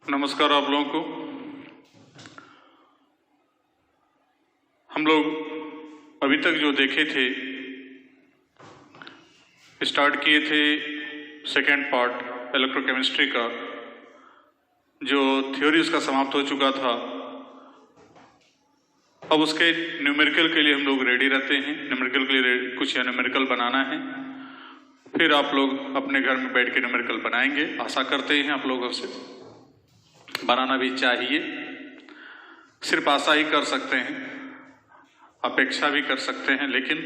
नमस्कार आप लोगों को। हम लोग अभी तक जो देखे थे, स्टार्ट किए थे सेकेंड पार्ट इलेक्ट्रोकेमिस्ट्री का, जो थ्योरी उसका समाप्त हो चुका था। अब उसके न्यूमेरिकल के लिए हम लोग रेडी रहते हैं। न्यूमेरिकल के लिए कुछ न्यूमेरिकल बनाना है, फिर आप लोग अपने घर में बैठ के न्यूमेरिकल बनाएंगे। आशा करते हैं आप लोगों से, बनाना भी चाहिए। सिर्फ आशा ही कर सकते हैं, अपेक्षा भी कर सकते हैं, लेकिन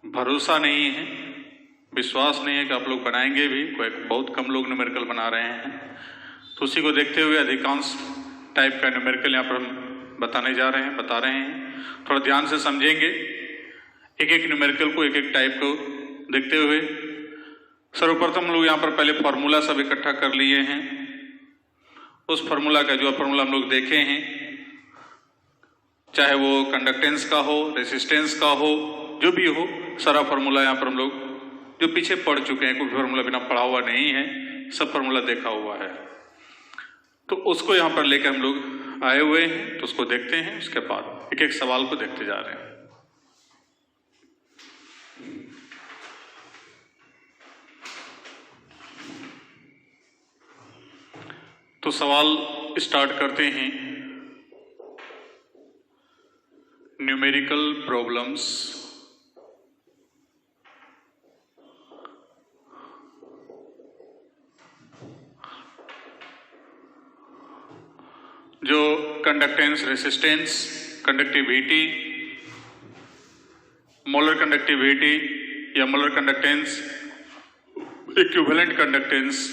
भरोसा नहीं है, विश्वास नहीं है कि आप लोग बनाएंगे भी। कोई बहुत कम लोग न्यूमेरिकल बना रहे हैं, तो उसी को देखते हुए अधिकांश टाइप का न्यूमेरिकल यहाँ पर हम बताने जा रहे हैं, बता रहे हैं। थोड़ा ध्यान से समझेंगे, एक एक न्यूमेरिकल को, एक एक टाइप को देखते हुए। सर्वप्रथम लोग यहाँ पर पहले फॉर्मूला सब इकट्ठा कर लिए हैं। उस फार्मूला का जो फार्मूला हम लोग देखे हैं, चाहे वो कंडक्टेंस का हो, रेसिस्टेंस का हो, जो भी हो, सारा फार्मूला यहाँ पर हम लोग जो पीछे पढ़ चुके हैं, कोई फार्मूला बिना पढ़ा हुआ नहीं है, सब फार्मूला देखा हुआ है। तो उसको यहाँ पर लेकर हम लोग आए हुए हैं, तो उसको देखते हैं। उसके बाद एक एक सवाल को देखते जा रहे हैं। तो सवाल स्टार्ट करते हैं। Numerical problems. जो conductance, resistance, conductivity, molar conductivity या मोलर कंडक्टेंस, इक्विवेलेंट कंडक्टेंस,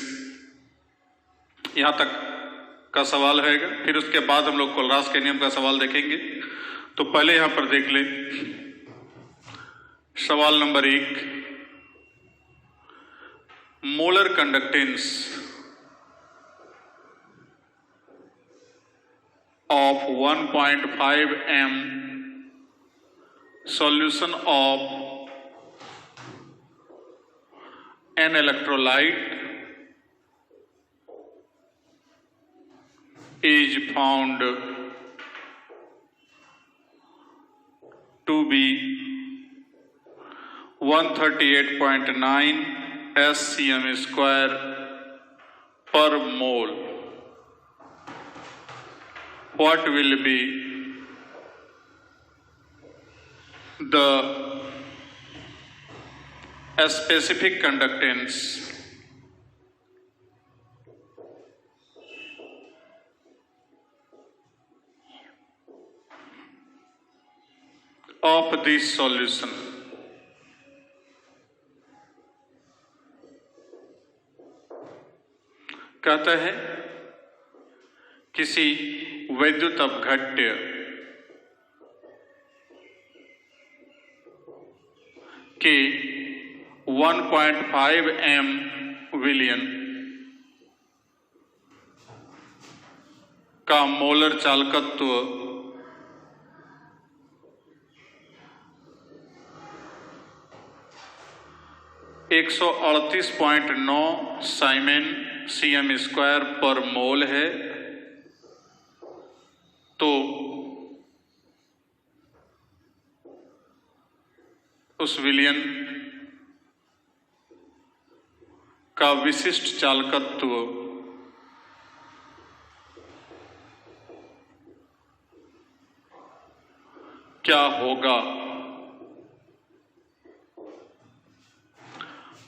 यहां तक का सवाल है। फिर उसके बाद हम लोग कोलरास के नियम का सवाल देखेंगे। तो पहले यहां पर देख ले सवाल number 1, molar conductance of 1.5 m solution of an electrolyte is found to be 138.9 SCM square per mole. What will be the specific conductance of this solution? कहता है किसी वैद्युत अपघट्य के 1.5 m विलयन का मोलर चालकत्व 138.9 साइमन CM स्क्वायर पर मोल है। तो उस विलयन का विशिष्ट चालकत्व क्या होगा?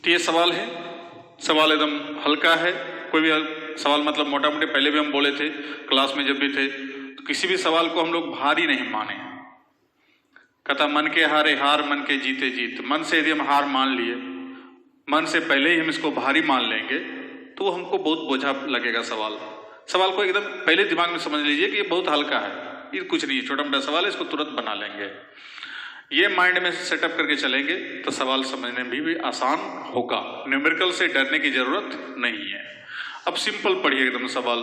तो ये सवाल है। सवाल एकदम हल्का है। कोई भी सवाल मतलब मोटा मोटे पहले भी हम बोले थे क्लास में जब भी थे, तो किसी भी सवाल को हम लोग भारी नहीं माने। कहता मन के हारे हार, मन के जीते जीत। मन से यदि हम हार मान लिए, मन से पहले ही हम इसको भारी मान लेंगे, तो हमको बहुत बोझा लगेगा। सवाल को एकदम पहले दिमाग में समझ लीजिए कि ये बहुत हल्का है, ये कुछ नहीं है, छोटा मोटा सवाल है, इसको तुरंत बना लेंगे। ये माइंड में सेटअप करके चलेंगे तो सवाल समझने में भी आसान होगा। न्यूमेरिकल से डरने की जरूरत नहीं है। अब सिंपल पढ़िए एकदम सवाल।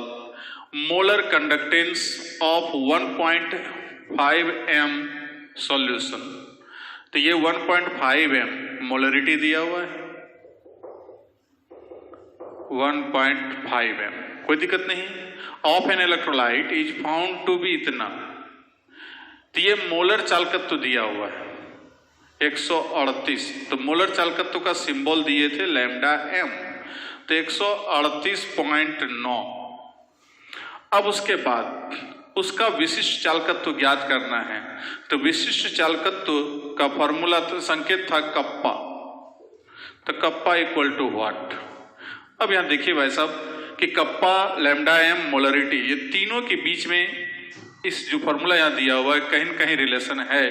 Molar conductance of 1.5 m solution. तो ये 1.5 m मोलरिटी दिया हुआ है, 1.5 m। कोई दिक्कत नहीं। Of an electrolyte is found to be इतना, तो ये मोलर चालकत्व दिया हुआ है 138, तो मोलर चालकत्व का सिंबल दिए थे लैम्डा एम, तो 138.9। अब उसके बाद उसका विशिष्ट चालकत्व ज्ञात करना है, तो विशिष्ट चालकत्व का फॉर्मूला संकेत था कप्पा, तो कप्पा इक्वल टू व्हाट। अब यहां देखिए भाई साहब कि कप्पा, लैम्डा एम, मोलरिटी, ये तीनों के बीच में इस जो फॉर्मूला यहां दिया हुआ है कहीं न कहीं रिलेशन है।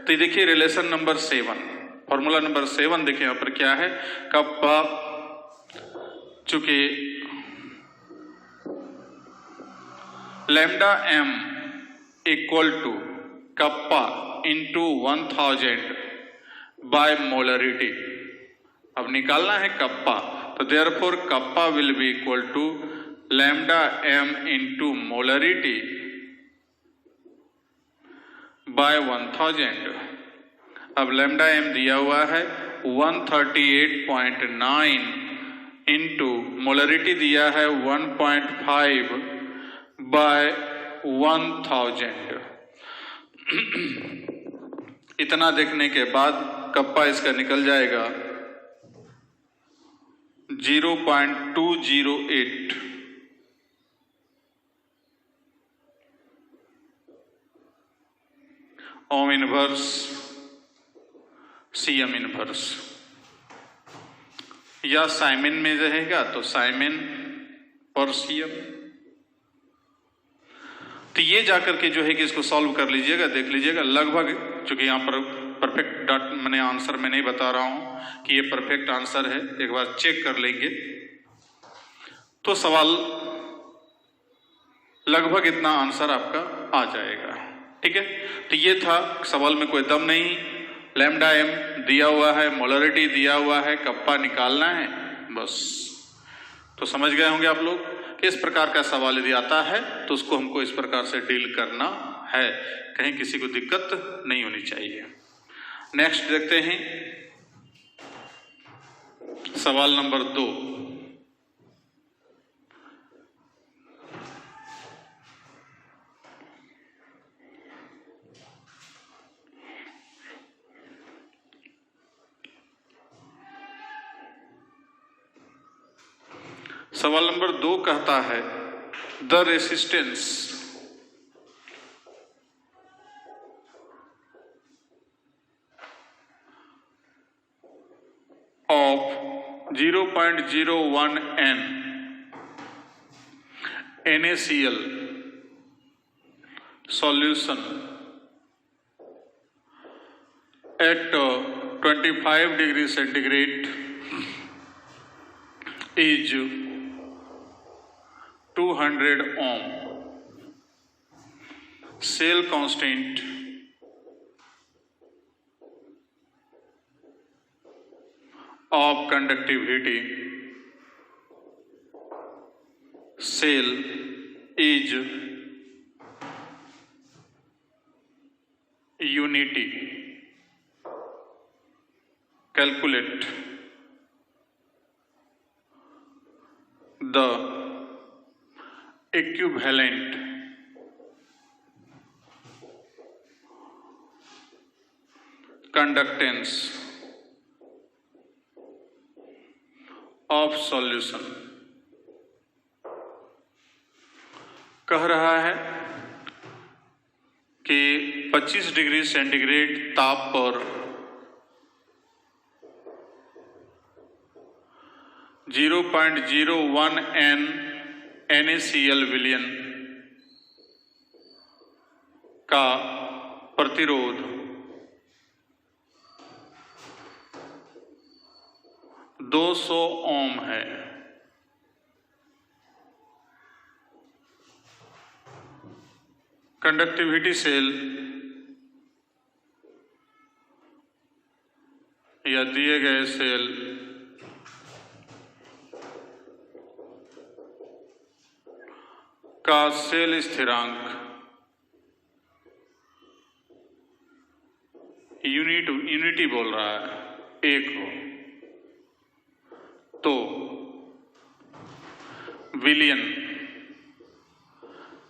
तो ये देखिए रिलेशन नंबर 7, फॉर्मूला नंबर 7 देखिए यहां पर क्या है, कप्पा, चूंकि lambda M equal to kappa into 1000 by molarity. अब निकालना है कप्पा, तो therefore kappa will be equal to lambda M into molarity by 1000। अब लैम्डा एम दिया हुआ है 138.9 इंटू मोलरिटी दिया है 1.5 बाय 1000। इतना देखने के बाद कप्पा इसका निकल जाएगा 0.208। ओम इनवर्स सीएम इनवर्स, या साइमन में रहेगा तो साइमन और सीएम। तो ये जाकर के जो है कि इसको सॉल्व कर लीजिएगा, देख लीजिएगा लगभग, चूंकि यहां पर परफेक्ट डॉट मैंने आंसर में नहीं बता रहा हूं कि ये परफेक्ट आंसर है, एक बार चेक कर लेंगे तो सवाल लगभग इतना आंसर आपका आ जाएगा। ठीक है, तो ये था, सवाल में कोई दम नहीं, लैम्डा एम दिया हुआ है, मोलरिटी दिया हुआ है, कप्पा निकालना है बस। तो समझ गए होंगे आप लोग कि इस प्रकार का सवाल यदि आता है तो उसको हमको इस प्रकार से डील करना है, कहीं किसी को दिक्कत नहीं होनी चाहिए। नेक्स्ट देखते हैं सवाल नंबर 2। सवाल नंबर 2 कहता है the resistance of 0.01 N NaCl solution at 25 degrees centigrade is 200 ohm. Cell constant of conductivity cell is unity. Calculate the equivalent conductance of solution। कह रहा है कि 25 डिग्री सेंटीग्रेड ताप पर 0.01 N NaCl विलयन का प्रतिरोध 200 ओम है। कंडक्टिविटी सेल या दिए गए सेल का सेल स्थिरांक यूनिटी बोल रहा है 1 हो, तो विलियन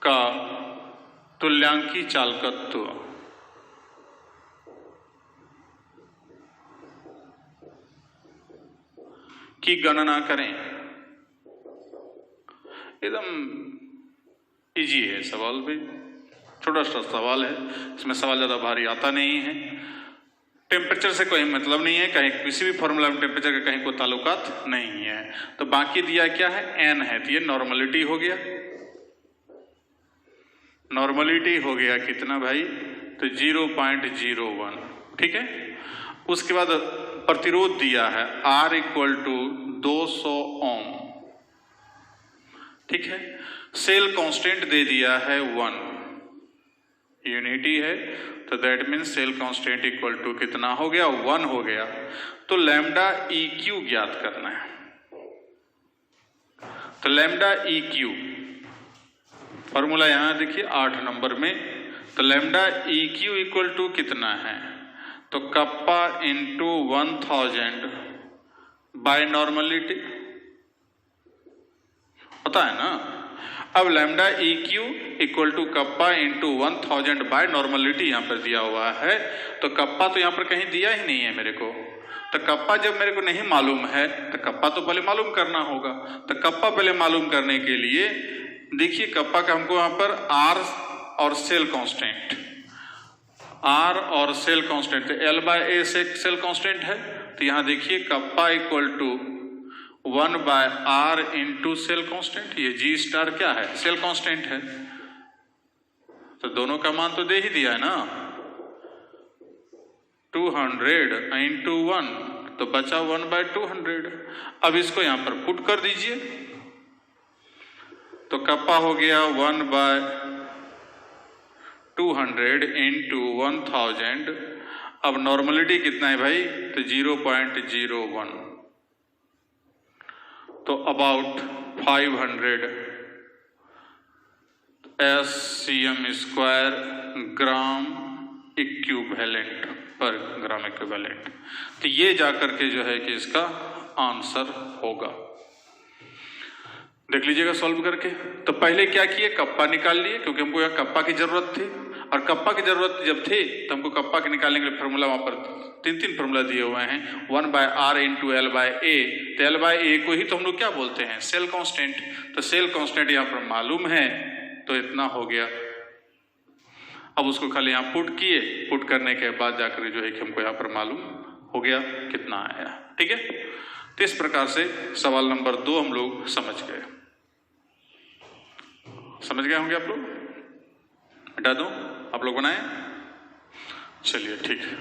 का तुल्यांकी चालकत्व की गणना करें। एकदम इजी है सवाल भी, छोटा सा सवाल है, इसमें सवाल ज़्यादा भारी आता नहीं है। टेम्परेचर से कोई मतलब नहीं है, कहीं किसी भी फॉर्मूला में टेम्परेचर का कहीं कोई ताल्लुकात नहीं है। तो बाकी दिया क्या है, n है, तो ये नॉर्मलिटी हो गया। नॉर्मलिटी हो गया कितना भाई, तो 0.01, ठीक है। उसके बाद प्रतिरोध दिया है R = 200 ओम, ठीक है। सेल कांस्टेंट दे दिया है 1, यूनिटी है, तो that means cell constant equal to कितना हो गया, 1 हो गया। तो लैम्डा EQ ज्ञात करना है। तो लैम्डा EQ फॉर्मूला यहां देखिए 8 नंबर में। तो लैम्डा EQ इक्वल टू कितना है, तो कप्पा इंटू 1000 बाय नॉर्मलिटी होता है ना। अब lambda EQ equal to kappa into 1000 by normality यहां पर दिया हुआ है। तो कप्पा तो यहां पर कहीं दिया ही नहीं है मेरे को। तो कप्पा जब मेरे को नहीं मालूम है तो कप्पा तो पहले मालूम करना होगा। तो कप्पा पहले मालूम करने के लिए देखिए कप्पा का हमको यहां पर R और सेल कांस्टेंट, R और सेल कांस्टेंट, तो L/A से सेल कांस्टेंट है। तो यहां देखिए kappa equal to 1/R into cell constant, ये G* क्या है, सेल कांस्टेंट है। तो दोनों का मान तो दे ही दिया है ना, 200 इंटू 1, तो बचा 1/200। अब इसको यहां पर पुट कर दीजिए, तो कप्पा हो गया 1/200 इंटू 1000। अब नॉर्मलिटी कितना है भाई, तो 0.01, तो अबाउट 500 ScM² ग्राम इक्विवेलेंट पर ग्राम इक्विवेलेंट। तो ये जाकर के जो है कि इसका आंसर होगा। देख लीजिएगा सॉल्व करके। तो पहले क्या किए, कप्पा निकाल लिए, क्योंकि हमको यहाँ कप्पा की जरूरत थी। और कप्पा की जरूरत जब थी तो हमको कप्पा के निकालने के लिए फॉर्मूला वहां पर 3 फॉर्मूला दिए हुए हैं, 1/R इंटू L/A। तो L/A को ही तो हम लोग क्या बोलते हैं, सेल कांस्टेंट। तो सेल कांस्टेंट यहाँ पर मालूम है, तो इतना हो गया। अब उसको खाली यहाँ पुट किए, पुट करने के बाद जाकर जो है कि हमको यहाँ पर मालूम हो गया कितना आया, ठीक है। तो इस प्रकार से सवाल नंबर 2 हम लोग समझ गए। समझ गए होंगे आप लोग, हटा दो, आप लोग बनाए, चलिए ठीक है।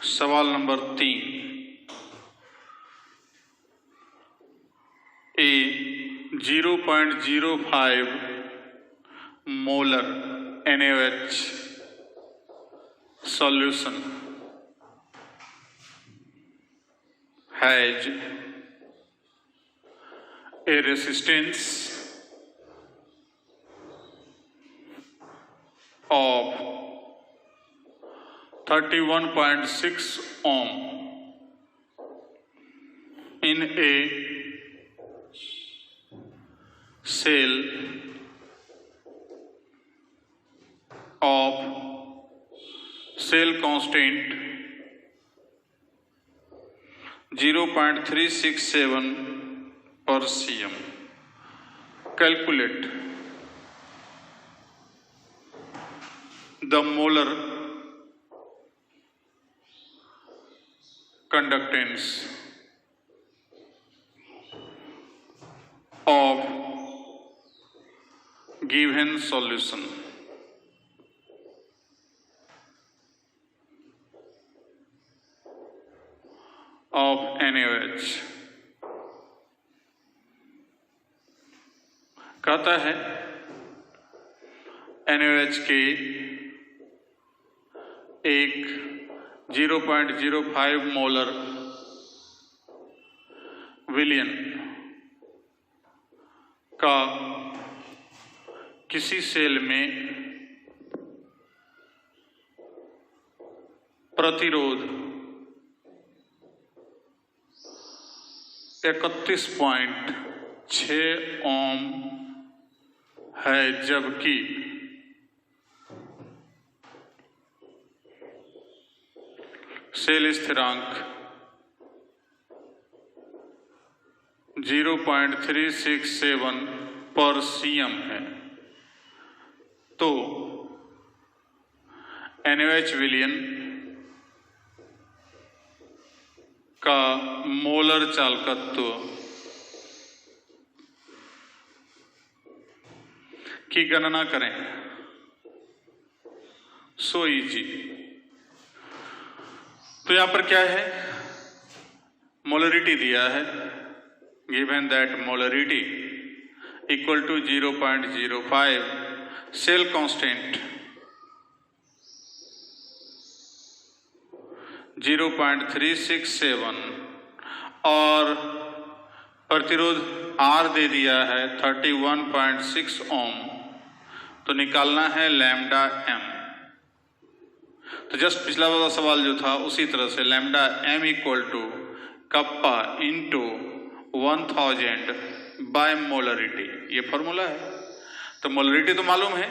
सवाल number 3, A 0.05 molar NaOH solution has a resistance of 31.6 ohm in a cell of cell constant 0.367 per cm. Calculate the molar conductance of given solution. Of NaOH। कहता है NaOH के एक 0.05 मोलर विलयन का किसी सेल में प्रतिरोध 31.6 ओम है, जबकि सेल स्थिरांक 0.367 पर सीएम है। तो NaOH विलयन का मोलर चालकत्व की गणना करें। So easy. तो यहां पर क्या है, मोलरिटी दिया है, given that molarity equal to 0.05, cell constant 0.367 और प्रतिरोध R दे दिया है 31.6 ओम। तो निकालना है लैम्डा m। तो जस्ट पिछला वाला सवाल जो था उसी तरह से lambda m equal to kappa into 1000 by molarity, ये फॉर्मूला है। तो मोलरिटी तो मालूम है,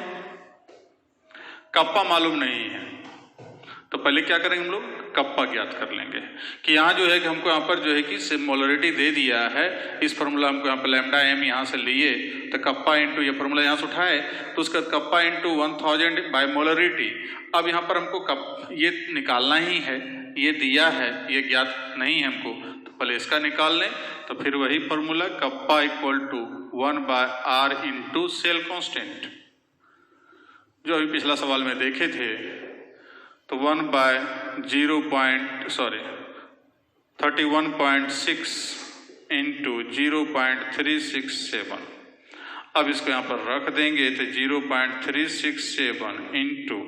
कप्पा मालूम नहीं है। तो पहले क्या करेंगे हम लोग, कप्पा ज्ञात कर लेंगे कि यहाँ जो है कि हमको यहाँ पर जो है कि मोलरिटी दे दिया है। इस फॉर्मूला हमको यहाँ पर लैम्डा m यहाँ से लिए, तो कप्पा इंटू ये फॉर्मूला यहाँ से उठाए, तो उसका कप्पा इंटू 1000 बाय मोलरिटी। अब यहाँ पर हमको ये निकालना ही है, ये दिया है, ये ज्ञात नहीं है हमको, तो पहले इसका निकाल लें। तो फिर वही formula kappa equal to 1/r into cell constant, जो अभी पिछला सवाल में देखे थे। तो 31.6 इंटू 0.367। अब इसको यहाँ पर रख देंगे, तो 0.367 इंटू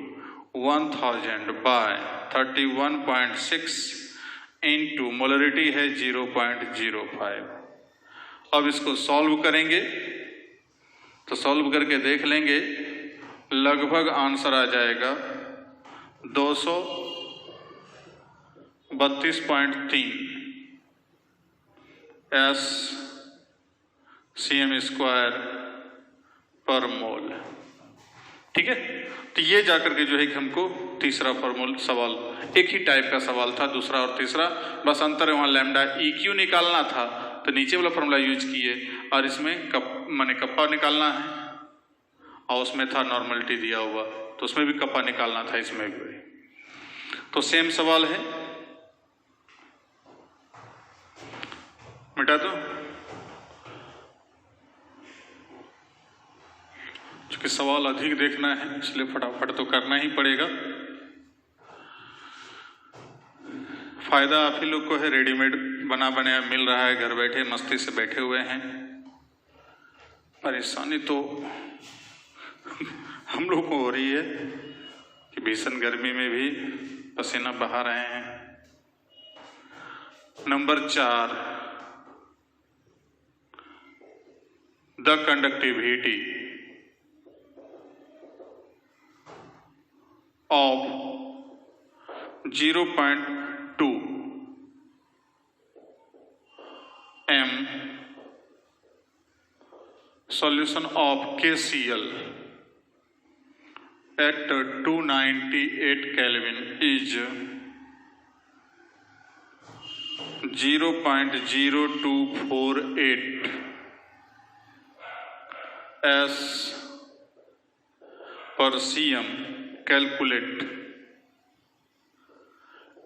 1000 बाय 31.6 इंटू मोलरिटी है 0.05। अब इसको सॉल्व करेंगे, तो सॉल्व करके देख लेंगे, लगभग आंसर आ जाएगा 232.3 SCM² पर मोल। ठीक है, तो ये जाकर के जो है कि हमको तीसरा फॉर्मूला सवाल, एक ही टाइप का सवाल था, दूसरा और तीसरा, बस अंतर वहाँ लैम्डा EQ निकालना था, तो नीचे वाला फॉर्मूला यूज किए, और इसमें कप्पा निकालना है, और उसमें था नॉर्मलिटी दिया हुआ, तो उसमें भी कप्पा निकालना था, इसमें भी। तो सेम सवाल है, मिटा दो। चूंकि सवाल अधिक देखना है इसलिए फटाफट तो करना ही पड़ेगा। फायदा आप ही लोग को है, रेडीमेड बना बनाया मिल रहा है, घर बैठे मस्ती से बैठे हुए हैं। परेशानी तो हम लोग को हो रही है कि भीषण गर्मी में भी पसीना बहा रहे हैं। Number 4, the conductivity of 0.2 m solution of KCl at 298 Kelvin is 0.0248 S per cm. Calculate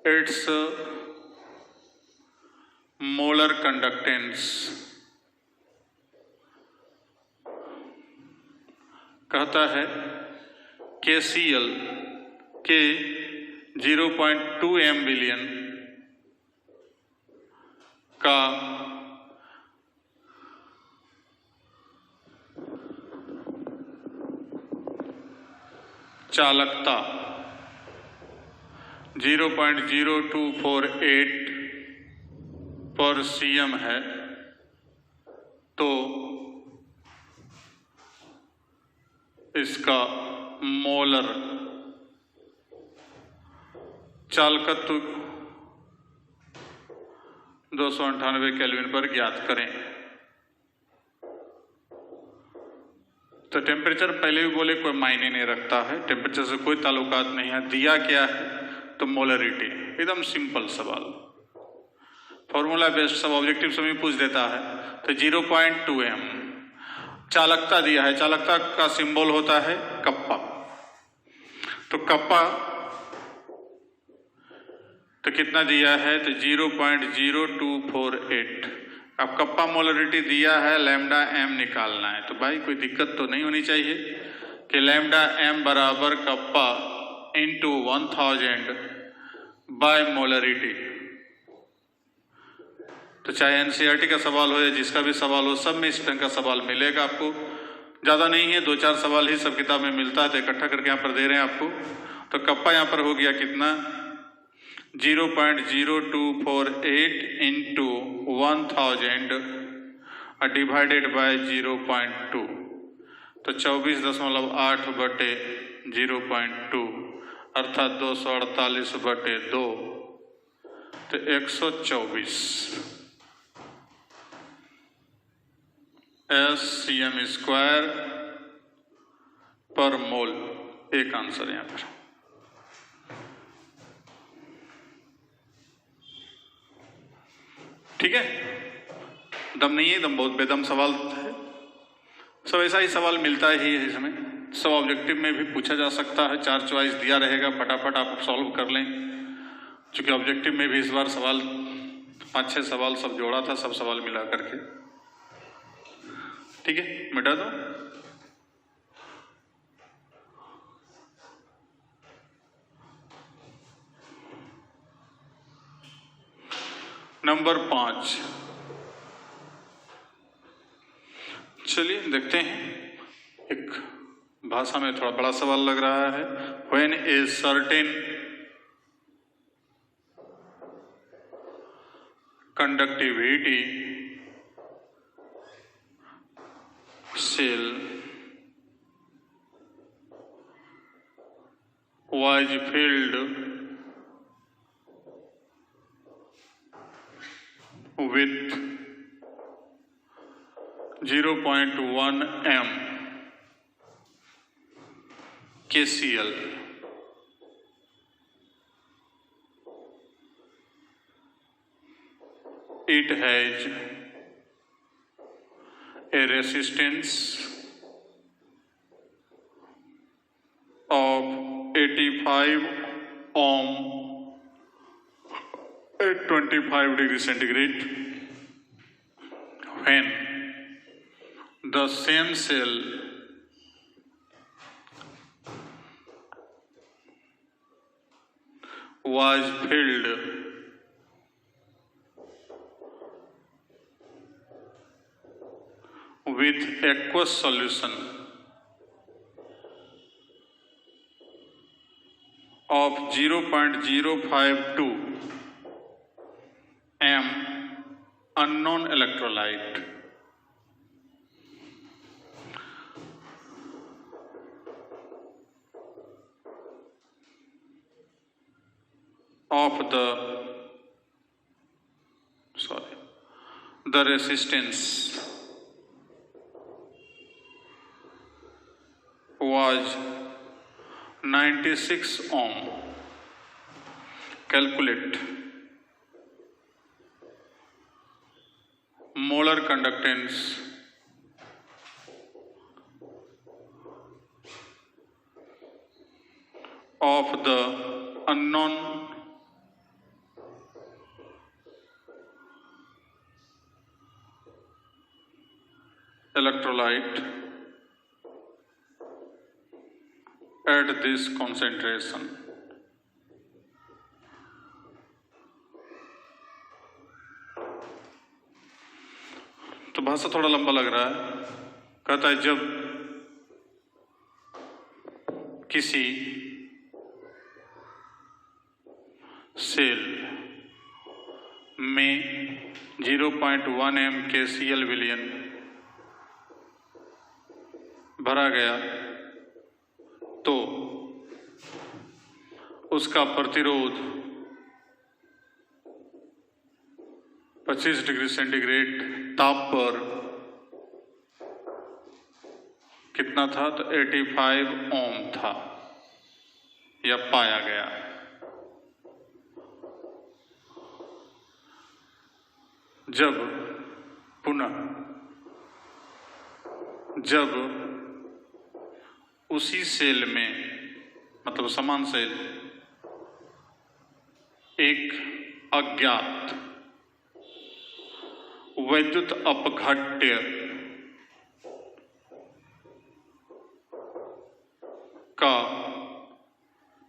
its molar conductance। कहता है KCl के 0.2 m विलयन का चालकता 0.0248 पर cm है, तो इसका मोलर चालकत्व 298 केल्विन पर ज्ञात करें। तो टेम्परेचर पहले भी बोले कोई मायने नहीं रखता है, टेम्परेचर से कोई ताल्लुकात नहीं है। दिया क्या है तो मोलरिटी, एकदम सिंपल सवाल, फॉर्मूला बेस्ड सब ऑब्जेक्टिव से भी पूछ देता है। तो 0.2 m चालकता दिया है, चालकता का सिंबल होता है कप्पा। तो कप्पा तो कितना दिया है तो 0.0248। अब कप्पा मोलरिटी दिया है, लैम्डा m निकालना है। तो भाई कोई दिक्कत तो नहीं होनी चाहिए कि लैम्डा m बराबर कप्पा इंटू 1000 बाय मोलरिटी। तो चाहे एनसीईआरटी का सवाल हो या जिसका भी सवाल हो, सब में इस ढंग का सवाल मिलेगा आपको। ज़्यादा नहीं है, 2-4 सवाल ही सब किताब में मिलता है, तो इकट्ठा करके यहाँ पर दे रहे हैं आपको। तो कप्पा यहाँ पर हो गया कितना 0.0248 इंटू 1000 डिवाइडेड बाय 0.2, तो 24.8/0.2 अर्थात 248/2, तो 124 SCM² पर मोल। एक आंसर यहाँ पर। ठीक है, दम नहीं है, दम बहुत बेदम सवाल है। सब ऐसा ही सवाल मिलता ही है इसमें, सब ऑब्जेक्टिव में भी पूछा जा सकता है। 4 चॉइस दिया रहेगा, फटाफट आप सॉल्व कर लें। चूंकि ऑब्जेक्टिव में भी इस बार सवाल 5-6 सवाल सब जोड़ा था, सब सवाल मिला करके। ठीक है, मिटा दो। नंबर 5, चलिए देखते हैं। एक भाषा में थोड़ा बड़ा सवाल लग रहा है। When a certain conductivity cell was filled with 0.1 m KCl, it has a resistance of 85 ohm at 25 degrees centigrade. When the same cell was filled with aqueous solution of 0.052 m unknown electrolyte, of the resistance was 96 ohm. Calculate molar conductance of the unknown electrolyte at this concentration. तो भाषा थोड़ा लंबा लग रहा है। कहता है जब किसी सेल में 0.1 m KCl विलयन भरा गया तो उसका प्रतिरोध 25 डिग्री सेंटीग्रेड ताप पर कितना था? तो 85 ओम था, यह पाया गया। जब उसी सेल में, मतलब समान सेल, एक अज्ञात वैद्युत अपघट्य का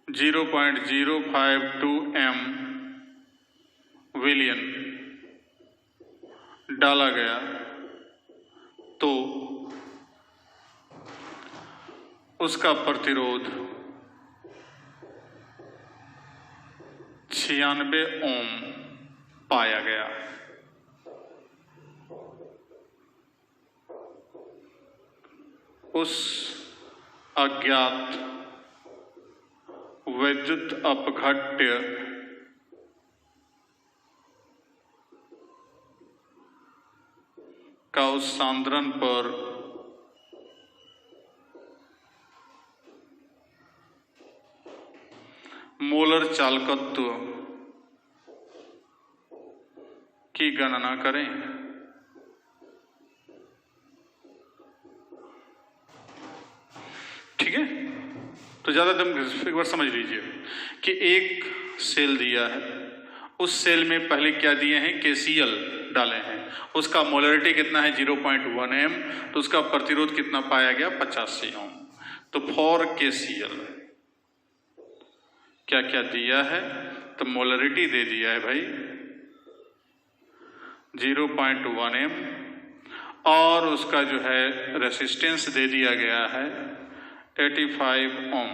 0.052 m विलियन डाला गया, तो उसका प्रतिरोध 96 ओम पाया गया। उस अज्ञात वैद्युत अपघट्य का उस सांद्रण पर मोलर चालकत्व की गणना करें। ठीक है, तो ज्यादा दम एक बार समझ लीजिए कि एक सेल दिया है, उस सेल में पहले क्या दिए हैं? KCl डाले हैं, उसका मोलरिटी कितना है? 0.1 m, तो उसका प्रतिरोध कितना पाया गया? 85 ओम। तो फॉर KCl क्या क्या दिया है? तो मोलरिटी दे दिया है भाई 0.1 m, और उसका जो है रेसिस्टेंस दे दिया गया है 85 ओम।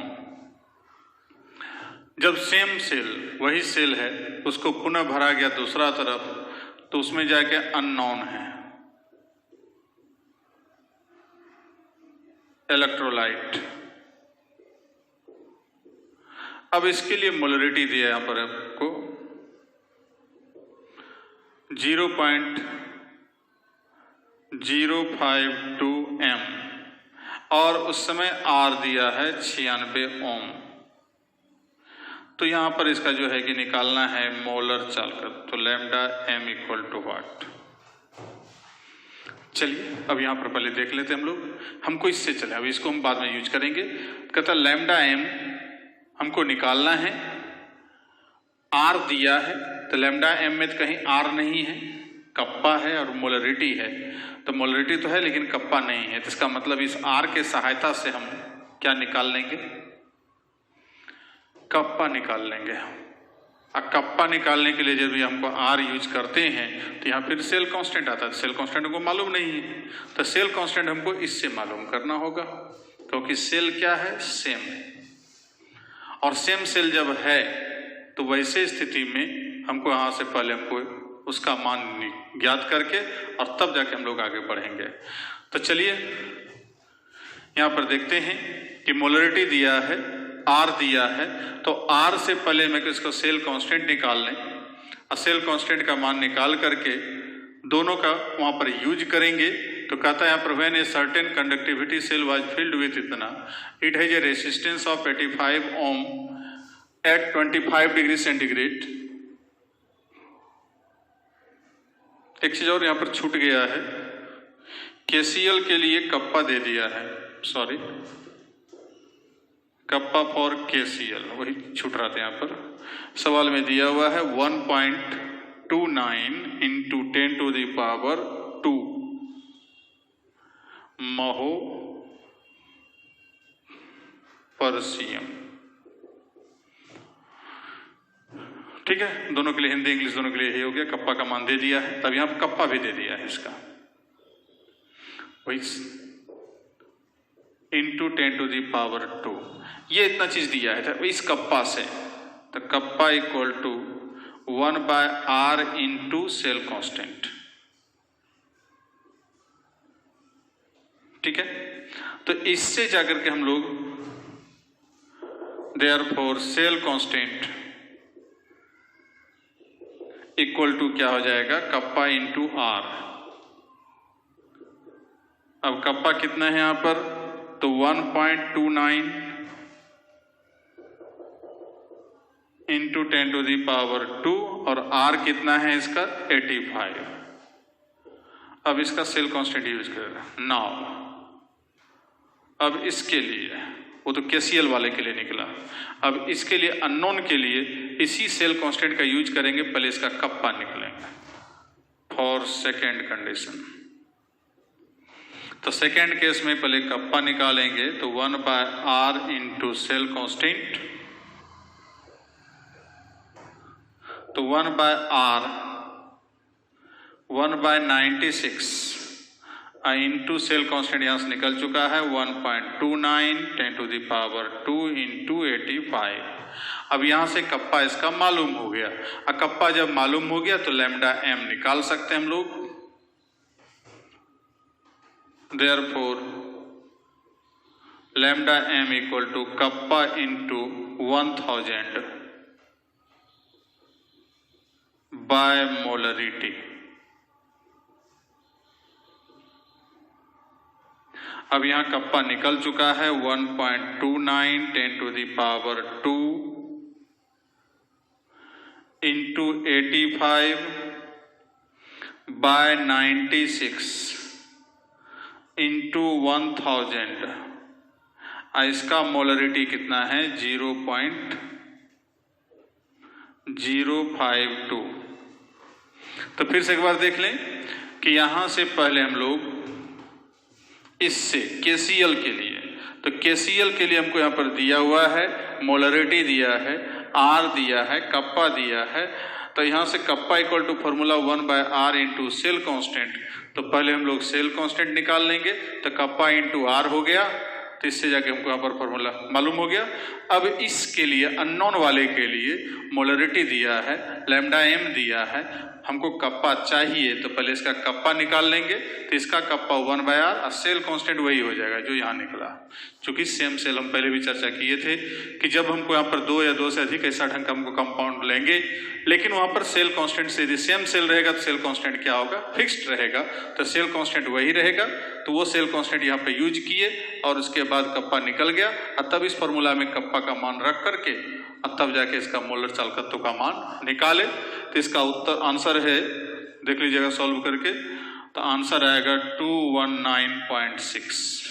जब सेम सेल, वही सेल है, उसको पुनः भरा गया दूसरा तरफ, तो उसमें जाके अननोन है इलेक्ट्रोलाइट। अब इसके लिए मोलरिटी दिया यहां पर आपको 0.052 m, और उस समय R दिया है 96 ओम। तो यहां पर इसका जो है कि निकालना है मोलर चालकत्व, तो lambda m equal to what? चलिए अब यहां पर पहले देख लेते हैं हम लोग, हमको इससे चले, अब इसको हम बाद में यूज करेंगे। कहता लैम्डा m हमको निकालना है, R दिया है, तो लैम्डा m में तो कहीं R नहीं है, कप्पा है और मोलरिटी है, तो मोलरिटी तो है लेकिन कप्पा नहीं है, तो इसका मतलब इस R के सहायता से हम क्या निकाल लेंगे? कप्पा निकाल लेंगे। अब कप्पा निकालने के लिए जब भी हमको R यूज करते हैं तो यहाँ फिर सेल कांस्टेंट आता है, सेल कांस्टेंट हमको मालूम नहीं है, तो सेल कांस्टेंट हमको इससे मालूम करना होगा, क्योंकि सेल क्या है? सेम है, और सेम सेल जब है तो वैसे स्थिति में हमको यहाँ से पहले हमको उसका मान ज्ञात करके और तब जाके हम लोग आगे बढ़ेंगे। तो चलिए यहाँ पर देखते हैं कि मोलरिटी दिया है, R दिया है, तो R से पहले मैं इसको सेल कांस्टेंट निकाल लें, और सेल कांस्टेंट का मान निकाल करके दोनों का वहाँ पर यूज करेंगे। तो कहता है यहाँ पर when a certain conductivity cell was filled with इतना, it has a resistance of 85 ohm at 25 degree centigrade. एक चीज और यहाँ पर छूट गया है, KCl के लिए कप्पा दे दिया है, सॉरी कप्पा फॉर KCl, वही छूट रहा था यहाँ पर, सवाल में दिया हुआ है 1.29 इंटू 10 टू द पावर 2 महो पर सीएम। ठीक है, दोनों के लिए हिंदी इंग्लिश दोनों के लिए ये हो गया, कप्पा का मान दे दिया है, तब यहाँ पर कप्पा भी दे दिया है इसका, वही इंटू 10 टू दी पावर 2, ये इतना चीज दिया है तो इस कप्पा से, तो kappa equal to 1/r into cell constant. ठीक है, तो इससे जाकर के हम लोग therefore cell constant equal to क्या हो जाएगा, कप्पा इंटू आर। अब कप्पा कितना है यहां पर, तो 1.29 इंटू 10⁻², और आर कितना है इसका 85। अब इसका सेल कांस्टेंट यूज करेगा। नाउ अब इसके लिए, वो तो केसीएल वाले के लिए निकला, अब इसके लिए अननोन के लिए इसी सेल कांस्टेंट का यूज करेंगे। पहले इसका कप्पा निकलेंगे फॉर सेकेंड कंडीशन। तो सेकेंड केस में पहले कप्पा निकालेंगे, तो 1/r इंटू सेल कांस्टेंट, तो 1/r 1/96 इंटू सेल कांस्टेंट यहां से निकल चुका है 1.29 10⁻² इंटू 85। अब यहां से कप्पा इसका मालूम हो गया। अब कप्पा जब मालूम हो गया तो लैम्डा एम निकाल सकते हैं हम लोग। Therefore lambda M equal to kappa into 1000 by molarity. अब यहां कप्पा निकल चुका है 1.29 10⁻² इंटू 85 बाय 96 इंटू 1000। इसका मोलरिटी कितना है 0.052। तो फिर से एक बार देख लें कि यहां से पहले हम लोग इससे केसीएल के लिए, तो केसीएल के लिए हमको यहां पर दिया हुआ है, मोलरिटी दिया है, आर दिया है, कप्पा दिया है। तो यहां से kappa equal to formula 1/r into cell constant. तो पहले हम लोग सेल कांस्टेंट निकाल लेंगे, तो कप्पा इंटू आर हो गया, तो इससे जाके हमको यहाँ पर फॉर्मूला मालूम हो गया। अब इसके लिए अननोन वाले के लिए मोलरिटी दिया है, लैम्डा एम दिया है, हमको कप्पा चाहिए, तो पहले इसका कप्पा निकाल लेंगे। तो इसका कप्पा 1/r और सेल कांस्टेंट वही हो जाएगा जो यहाँ निकला। चूंकि सेम सेल हम पहले भी चर्चा किए थे कि जब हमको यहाँ पर 2 या 2 से अधिक ऐसा ढंग का हमको कंपाउंड लेंगे, लेकिन वहां पर सेल कांस्टेंट से यदि सेम सेल रहेगा तो सेल कांस्टेंट क्या होगा, फिक्स्ड रहेगा। तो सेल कांस्टेंट वही रहेगा, तो वो सेल कांस्टेंट यहाँ पे यूज किए और उसके बाद कप्पा निकल गया। और तब इस फॉर्मूला में कप्पा का मान रख करके और तब जाके इसका मोलर चालकत्व का मान निकाले। तो इसका उत्तर आंसर है, देख लीजिएगा सॉल्व करके, तो आंसर आएगा 219.6।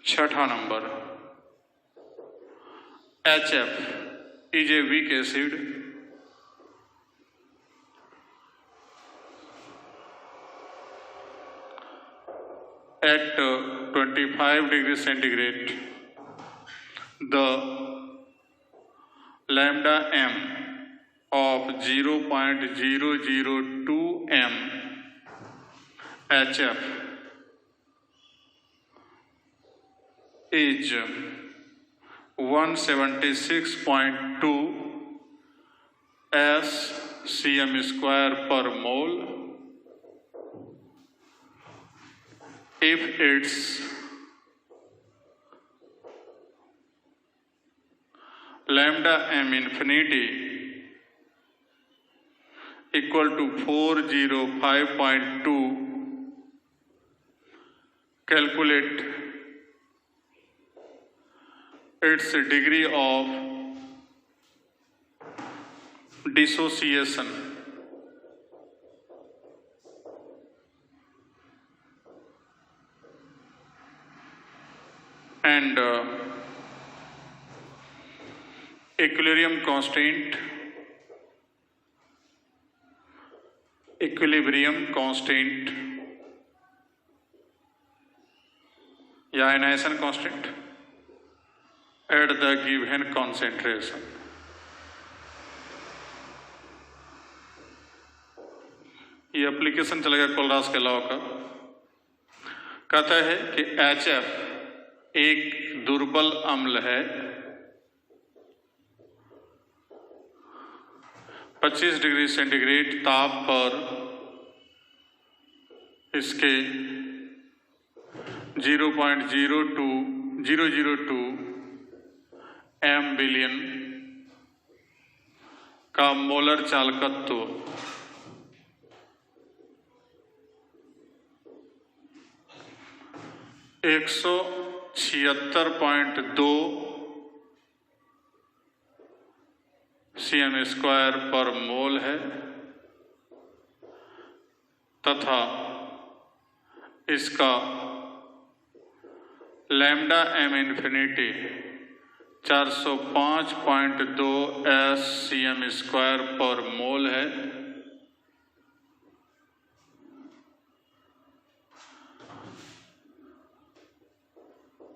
छठा number, HF is a weak acid at 25 degrees centigrade. The lambda m of 0.002 m HF is 176.2 ScM² per mole if its lambda m infinity equal to 405.2. Calculate its degree of dissociation. And equilibrium constant equilibrium constant या ionization constant at the given concentration. ये application चलेगा Kohlrausch के law का। कहता है कि HF एक दुर्बल अम्ल है, 25 डिग्री सेंटीग्रेड ताप पर इसके 0.002 m बिलियन का मोलर चालकत्व 176.2 cm² पर मोल है तथा इसका लैम्डा m इंफिनिटी 405.2 cm² पर मोल है।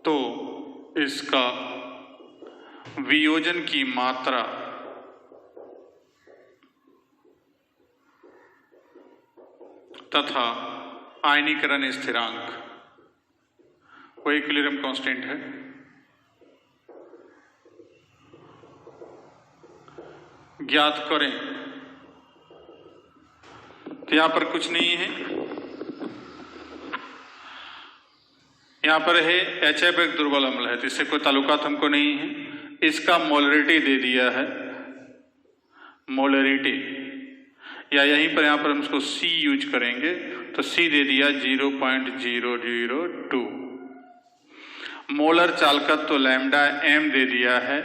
तो इसका वियोजन की मात्रा तथा आयनीकरण स्थिरांक वो इक्विलिब्रियम कांस्टेंट है। ज्ञात करें। तो यहां पर कुछ नहीं है, यहां पर है HF एक दुर्बल अम्ल है, तो इससे कोई ताल्लुकात हमको नहीं है। इसका मोलरिटी दे दिया है, मोलरिटी, या यहीं पर यहां पर हम इसको C यूज करेंगे तो C दे दिया 0.002। मोलर चालकत्व तो लैम्डा m दे दिया है।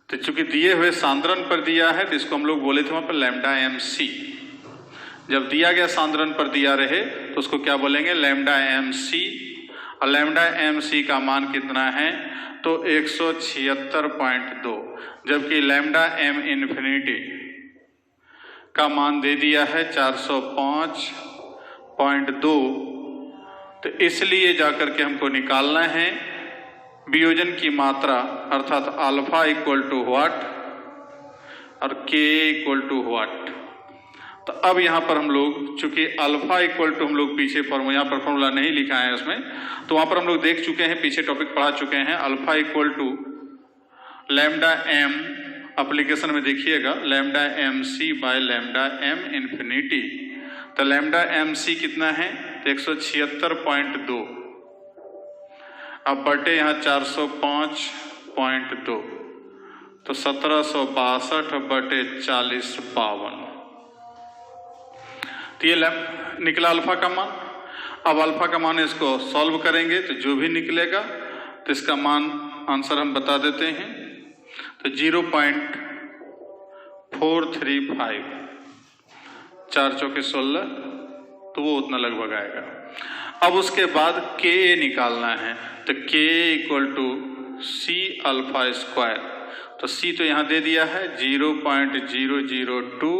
तो चूंकि दिए हुए सांद्रण पर दिया है तो इसको हम लोग बोले थे वहां पर लैम्डा MC। जब दिया गया सांद्रण पर दिया रहे तो उसको क्या बोलेंगे, लैम्डा MC। और लैम्डा MC का मान कितना है तो 176.2, जबकि लैम्डा m इंफिनिटी का मान दे दिया है 405.2। तो इसलिए जाकर के हमको निकालना है वियोजन की मात्रा, अर्थात अल्फा इक्वल टू व्हाट और के इक्वल टू व्हाट। तो अब यहाँ पर हम लोग चूंकि अल्फा इक्वल टू हम लोग पीछे यहाँ पर फॉर्मूला नहीं लिखा है उसमें, तो वहां पर हम लोग देख चुके हैं, पीछे टॉपिक पढ़ा चुके हैं। Alpha equal to lambda m, application में देखिएगा lambda MC by lambda m infinity. तो लैम्डा MC कितना है तो 176.2, अब बटे यहाँ 405.2, तो 1762/4052। तो ये निकला अल्फा का मान। अब अल्फा का मान इसको सॉल्व करेंगे तो जो भी निकलेगा तो इसका मान आंसर हम बता देते हैं। तो 0.435, 4 चौके 16, तो वो उतना लगभग आएगा। अब उसके बाद Ka निकालना है, तो Ka equal to C alpha square. तो C तो यहाँ दे दिया है 0.002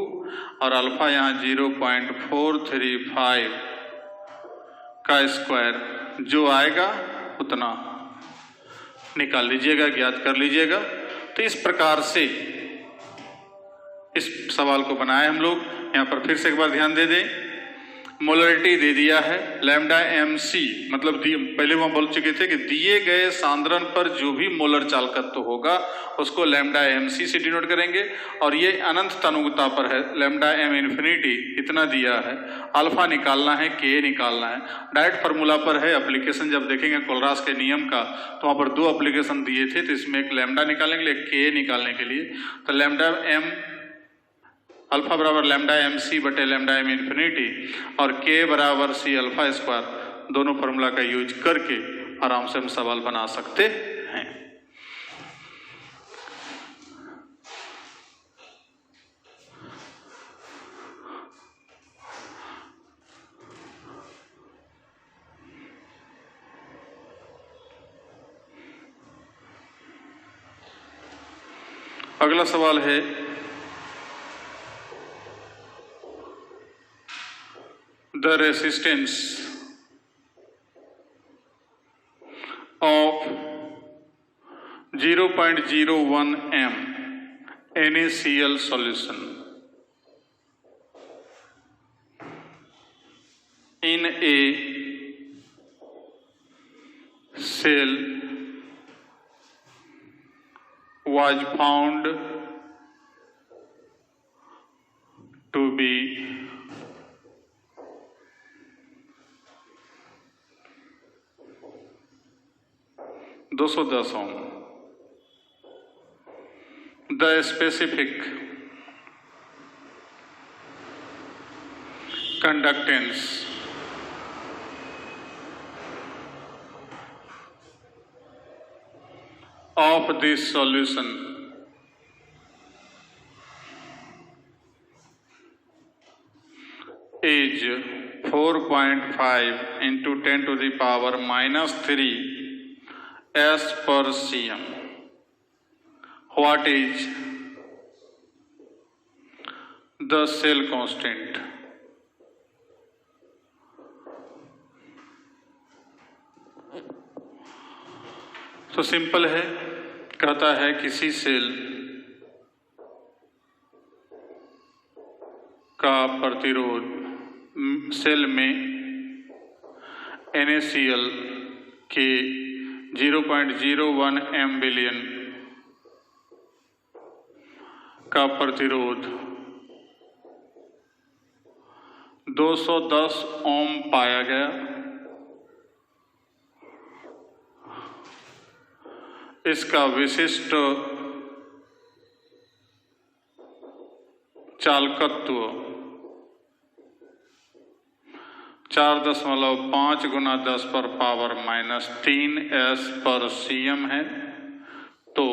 और अल्फा यहाँ 0.435 का स्क्वायर, जो आएगा उतना निकाल लीजिएगा, ज्ञात कर लीजिएगा। तो इस प्रकार से इस सवाल को बनाए हम लोग। यहाँ पर फिर से एक बार ध्यान दे दें, मोलरिटी दे दिया है लैम्डा MC, मतलब पहले वहां बोल चुके थे कि दिए गए सांद्रण पर जो भी मोलर चालकत्व होगा उसको लैम्डा MC से डिनोट करेंगे, और ये अनंत तनुगता पर है, लैम्डा m इंफिनिटी इतना दिया है। अल्फा निकालना है, Ka निकालना है, डायरेक्ट फार्मूला पर है। एप्लीकेशन जब देखेंगे कोलरास के नियम का तो वहां पर 2 एप्लीकेशन दिए थे, तो इसमें एक लैम्डा निकालने के लिए, एक Ka निकालने के लिए। तो लैम्डा m अल्फा बराबर लैम्डा MC बटे लैम्डा m इंफिनिटी और K बराबर C अल्फा स्क्वायर, दोनों फार्मूला का यूज करके आराम से हम सवाल बना सकते हैं। अगला सवाल है the resistance of 0.01 m NaCl solution in a cell was found to be 210 ohm. The specific conductance of this solution is 4.5 into 10 to the power minus 3 S per cm. What is the cell constant? तो simple है, कहता है किसी cell का प्रतिरोध cell में NaCl के 0.01 m billion का प्रतिरोध 210 ओम पाया गया। इसका विशिष्ट चालकत्व 4.5 गुना 10 पर पावर माइनस 3 S पर cm है। तो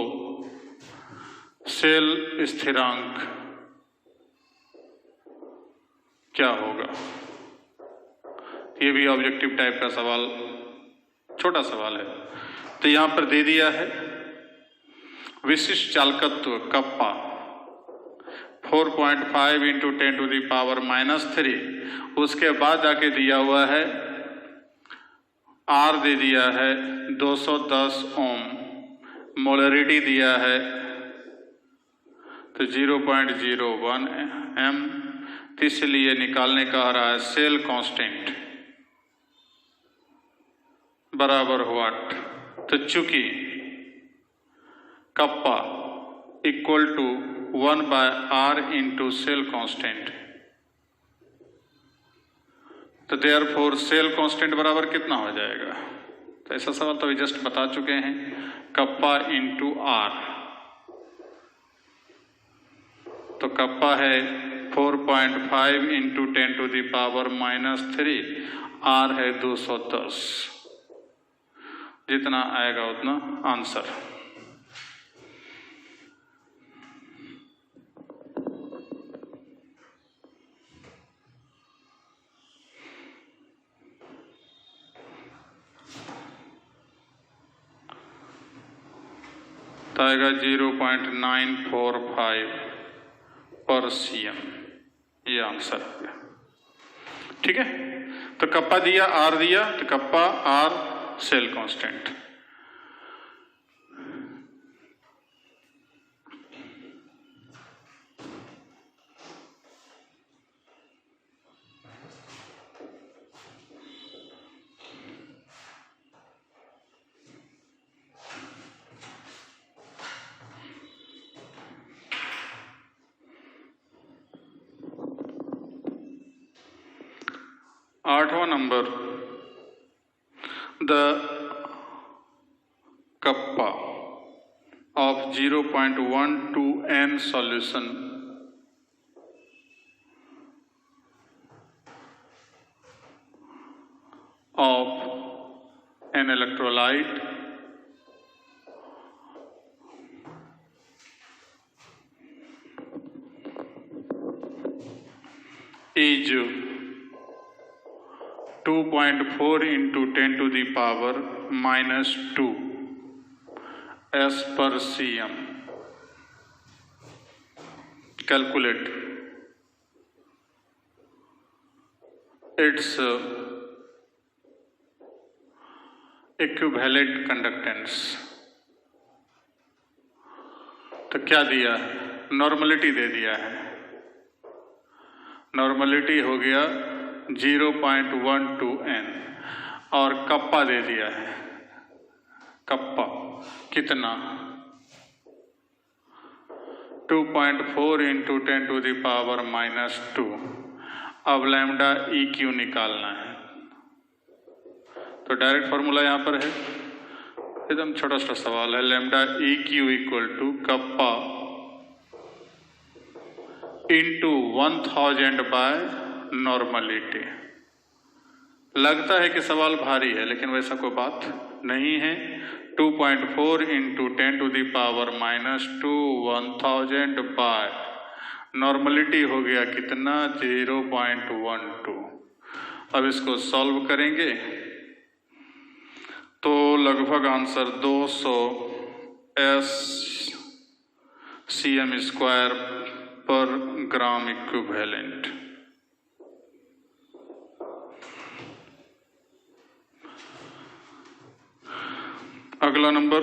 सेल स्थिरांक क्या होगा? ये भी ऑब्जेक्टिव टाइप का सवाल, छोटा सवाल है। तो यहां पर दे दिया है विशिष्ट चालकत्व kappa 4.5 into 10 to the power minus 3। उसके बाद आके दिया हुआ है R दे दिया है 210 ओम, मोलरिटी दिया है तो 0.01 m। तो इसलिए निकालने का आ रहा है सेल कांस्टेंट बराबर व्हाट? तो चूंकि kappa equal to 1 by R into cell constant, तो देयरफॉर सेल कांस्टेंट बराबर कितना हो जाएगा? तो ऐसा सवाल तो अभी जस्ट बता चुके हैं, कप्पा इंटू R। तो कप्पा है 4.5 into 10 to the power minus 3, R है 210। जितना आएगा उतना आंसर। तो आएगा 0.945 पर cm, ये आंसर हो गया। ठीक है, तो कप्पा दिया, R दिया, तो कप्पा R सेल कांस्टेंट। आठवां number, the kappa of 0.12 n solution of an electrolyte is 2.4 into 10 to the power minus 2 S per cm. Calculate its equivalent conductance। तो क्या दिया है? नॉर्मलिटी दे दिया है। नॉर्मलिटी हो गया 0.12 n और कप्पा दे दिया है। कप्पा कितना? 2.4 × 10⁻²। अब लैम्डा ई क्यू निकालना है। तो डायरेक्ट फॉर्मूला यहाँ पर है, एकदम छोटा सा सवाल है। Lambda E Q equal to kappa into 1000 by normality. लगता है कि सवाल भारी है, लेकिन वैसा कोई बात नहीं है। 2.4 × 10⁻², 1000 बाय नॉर्मलिटी हो गया कितना? 0.12। अब इसको सॉल्व करेंगे तो लगभग आंसर 200 ScM² इक्विवेलेंट। अगला number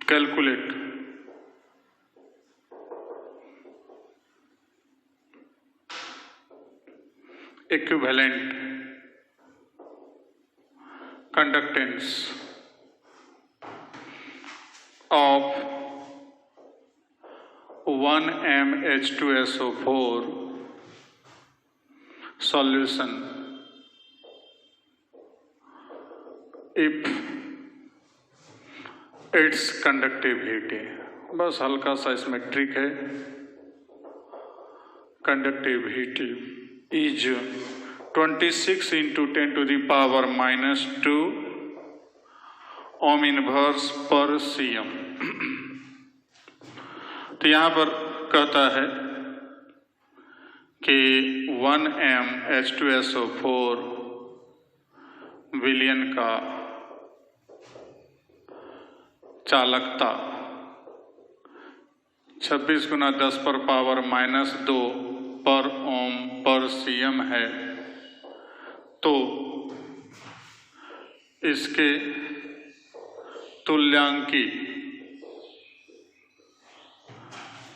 calculate equivalent conductance of 1mH2SO4 solution if its conductivity। बस हल्का सा इसमें ट्रिक है। कंडक्टिविटी इज 26 × 10⁻² ओम इनवर्स पर Cm। तो यहाँ पर कहता है कि 1mH2SO4 विलयन का चालकता 26 × 10⁻² पर ओम पर Cm है। तो इसके तुल्यांकी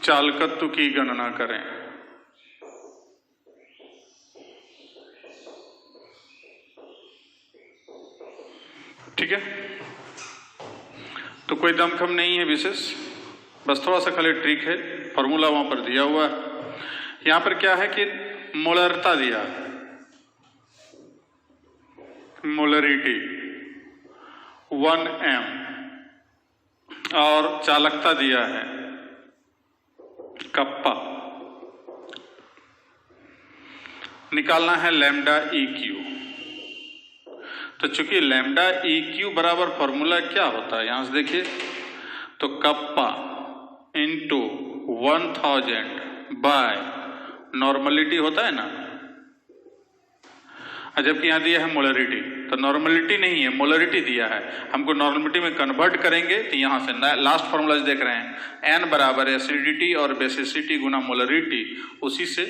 चालकत्व की गणना करें। ठीक है, तो कोई दमखम नहीं है विशेष, बस थोड़ा सा खाली ट्रिक है। फॉर्मूला वहां पर दिया हुआ है। यहां पर क्या है कि मोलरता दिया है, मोलरिटी 1m और चालकता दिया है कप्पा। निकालना है लैम्डा ई क्यू। तो चूंकि लैम्डा ई क्यू बराबर फॉर्मूला क्या होता है, यहां से देखिए, तो कप्पा इंटू 1000 बाय नॉर्मलिटी होता है ना। जबकि यहां दिया है मोलरिटी, तो नॉर्मलिटी नहीं है, मोलरिटी दिया है। हमको नॉर्मलिटी में कन्वर्ट करेंगे तो यहां से लास्ट फॉर्मूला देख रहे हैं, n बराबर एसिडिटी और बेसिसिटी गुना मोलरिटी। उसी से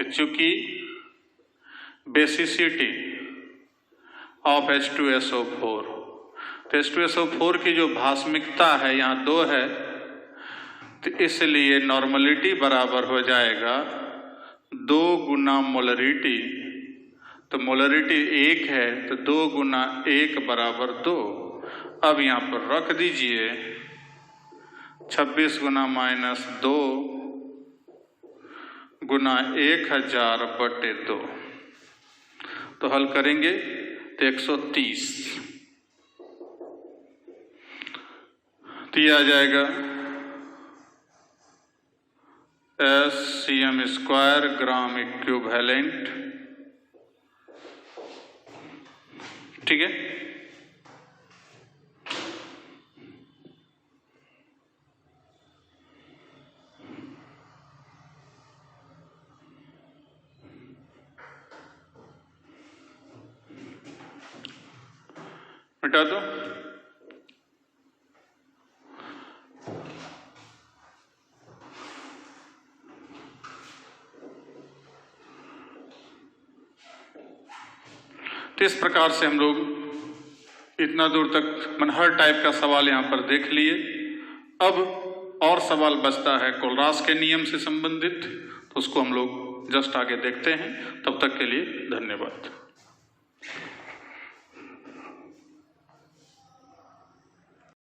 चूंकि बेसिसिटी ऑफ H2SO4, तो H2SO4 की जो भास्मिकता है यहाँ 2 है, तो इसलिए नॉर्मलिटी बराबर हो जाएगा 2 गुना मोलरिटी। तो मोलरिटी 1 है, तो 2 गुना 1 बराबर 2। अब यहाँ पर रख दीजिए 26 गुना -2 गुना 1000/2। तो हल करेंगे तो 130, तो यह आ जाएगा ScM² इक्विवेलेंट। ठीक है, मिटा दो। तो इस प्रकार से हम लोग इतना दूर तक हर टाइप का सवाल यहाँ पर देख लिए। अब और सवाल बचता है कोलरास के नियम से संबंधित, तो उसको हम लोग जस्ट आगे देखते हैं। तब तक के लिए धन्यवाद।